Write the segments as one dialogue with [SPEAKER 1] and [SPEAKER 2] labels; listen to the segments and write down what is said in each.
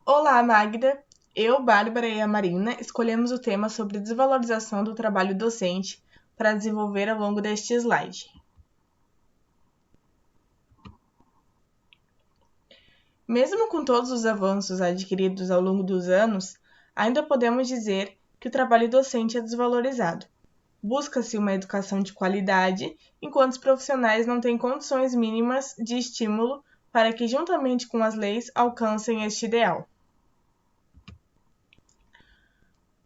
[SPEAKER 1] Olá, Magda! Eu, Bárbara e a Marina escolhemos o tema sobre desvalorização do trabalho docente para desenvolver ao longo deste slide. Mesmo com todos os avanços adquiridos ao longo dos anos, ainda podemos dizer que o trabalho docente é desvalorizado. Busca-se uma educação de qualidade, enquanto os profissionais não têm condições mínimas de estímulo para que, juntamente com as leis, alcancem este ideal.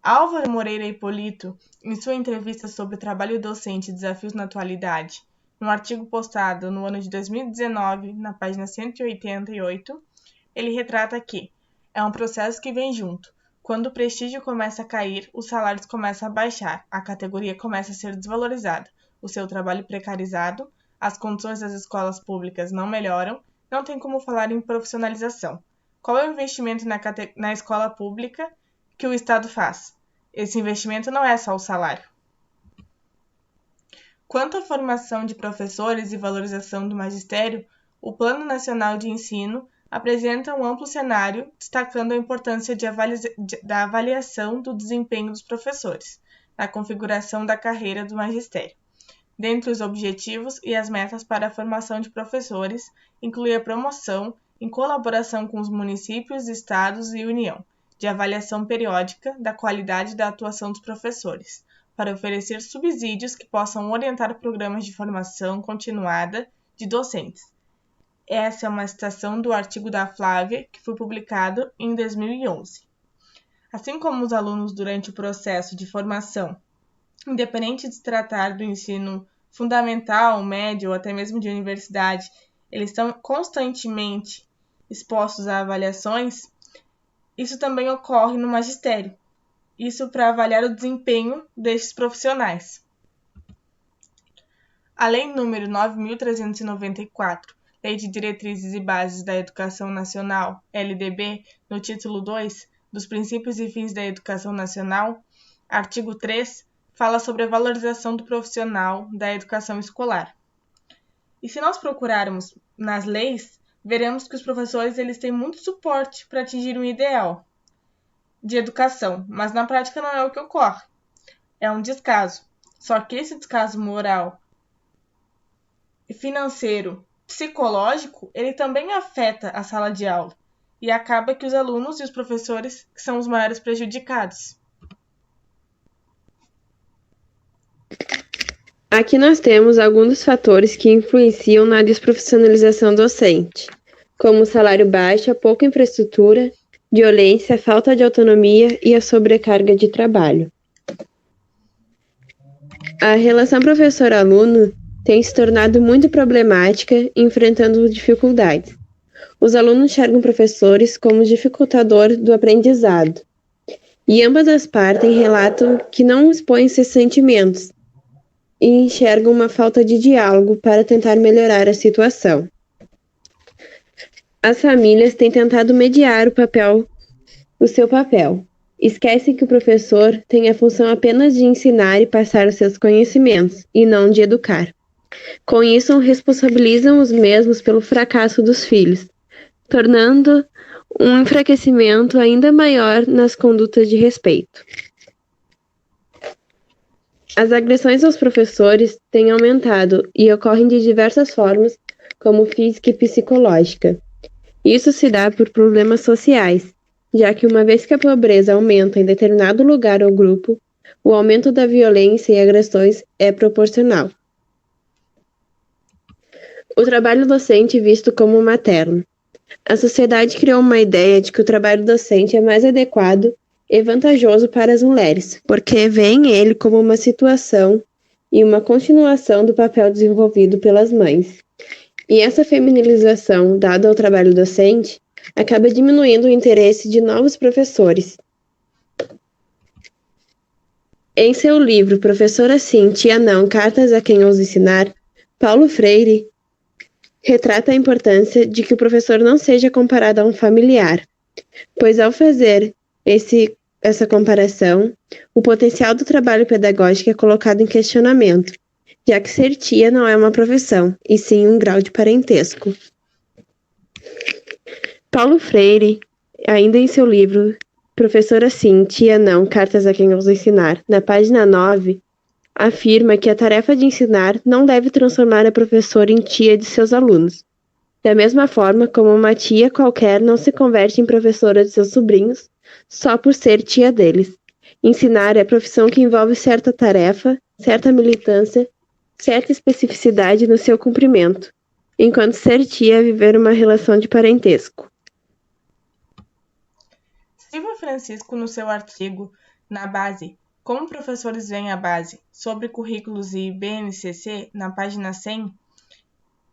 [SPEAKER 1] Álvaro Moreira Hipólito, em sua entrevista sobre o trabalho docente e desafios na atualidade, num artigo postado no ano de 2019, na página 188, ele retrata que é um processo que vem junto. Quando o prestígio começa a cair, os salários começam a baixar, a categoria começa a ser desvalorizada, o seu trabalho precarizado, as condições das escolas públicas não melhoram, não tem como falar em profissionalização. Qual é o investimento na escola pública que o Estado faz? Esse investimento não é só o salário. Quanto à formação de professores e valorização do magistério, o Plano Nacional de Ensino apresenta um amplo cenário, destacando a importância da avaliação do desempenho dos professores, na configuração da carreira do magistério. Dentre os objetivos e as metas para a formação de professores, inclui a promoção, em colaboração com os municípios, estados e União, de avaliação periódica da qualidade da atuação dos professores, para oferecer subsídios que possam orientar programas de formação continuada de docentes. Essa é uma citação do artigo da Flávia, que foi publicado em 2011. Assim como os alunos durante o processo de formação, independente de se tratar do ensino fundamental, médio ou até mesmo de universidade, eles estão constantemente expostos a avaliações, isso também ocorre no magistério. Isso para avaliar o desempenho destes profissionais. A Lei nº 9.394, Lei de Diretrizes e Bases da Educação Nacional, LDB, no título 2, dos Princípios e Fins da Educação Nacional, artigo 3, fala sobre a valorização do profissional da educação escolar. E se nós procurarmos nas leis, veremos que os professores eles têm muito suporte para atingir um ideal de educação, mas na prática não é o que ocorre. É um descaso. Só que esse descaso moral, financeiro, psicológico, ele também afeta a sala de aula e acaba que os alunos e os professores que são os maiores prejudicados.
[SPEAKER 2] Aqui nós temos alguns dos fatores que influenciam na desprofissionalização docente, como o salário baixo, a pouca infraestrutura, violência, falta de autonomia e a sobrecarga de trabalho. A relação professor-aluno tem se tornado muito problemática, enfrentando dificuldades. Os alunos enxergam professores como dificultador do aprendizado, e ambas as partes relatam que não expõem seus sentimentos e enxergam uma falta de diálogo para tentar melhorar a situação. As famílias têm tentado mediar o seu papel. Esquecem que o professor tem a função apenas de ensinar e passar os seus conhecimentos, e não de educar. Com isso, responsabilizam os mesmos pelo fracasso dos filhos, tornando um enfraquecimento ainda maior nas condutas de respeito. As agressões aos professores têm aumentado e ocorrem de diversas formas, como física e psicológica. Isso se dá por problemas sociais, já que uma vez que a pobreza aumenta em determinado lugar ou grupo, o aumento da violência e agressões é proporcional. O trabalho docente visto como materno. A sociedade criou uma ideia de que o trabalho docente é mais adequado e vantajoso para as mulheres, porque veem ele como uma situação e uma continuação do papel desenvolvido pelas mães. E essa feminilização dada ao trabalho docente acaba diminuindo o interesse de novos professores. Em seu livro Professora Sim, Tia Não, Cartas a Quem Ousa Ensinar, Paulo Freire retrata a importância de que o professor não seja comparado a um familiar, pois ao fazer essa comparação, o potencial do trabalho pedagógico é colocado em questionamento, já que ser tia não é uma profissão, e sim um grau de parentesco. Paulo Freire, ainda em seu livro Professora Sim, Tia Não, Cartas a Quem Ousa Ensinar, na página 9, afirma que a tarefa de ensinar não deve transformar a professora em tia de seus alunos. Da mesma forma como uma tia qualquer não se converte em professora de seus sobrinhos só por ser tia deles. Ensinar é profissão que envolve certa tarefa, certa militância, certa especificidade no seu cumprimento, enquanto ser tia é viver uma relação de parentesco.
[SPEAKER 1] Silva Francisco, no seu artigo Na Base, Como Professores Veem a Base, sobre currículos e BNCC, na página 100,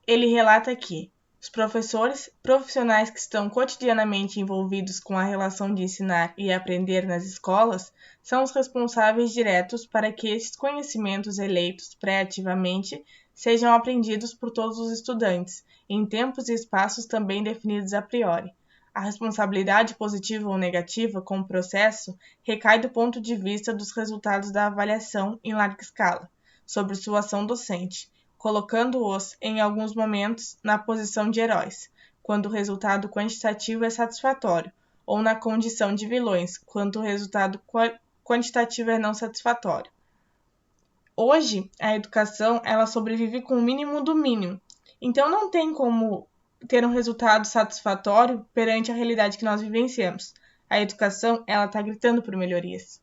[SPEAKER 1] ele relata que os professores, profissionais que estão cotidianamente envolvidos com a relação de ensinar e aprender nas escolas, são os responsáveis diretos para que esses conhecimentos eleitos pré-ativamente sejam aprendidos por todos os estudantes, em tempos e espaços também definidos a priori. A responsabilidade positiva ou negativa com o processo recai do ponto de vista dos resultados da avaliação em larga escala, sobre sua ação docente, colocando-os, em alguns momentos, na posição de heróis, quando o resultado quantitativo é satisfatório, ou na condição de vilões, quando o resultado quantitativo é não satisfatório. Hoje, a educação ela sobrevive com o mínimo do mínimo, então não tem como ter um resultado satisfatório perante a realidade que nós vivenciamos. A educação ela está gritando por melhorias.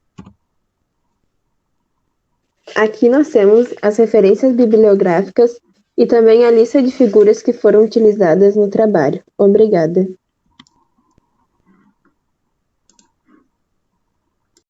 [SPEAKER 2] Aqui nós temos as referências bibliográficas e também a lista de figuras que foram utilizadas no trabalho. Obrigada.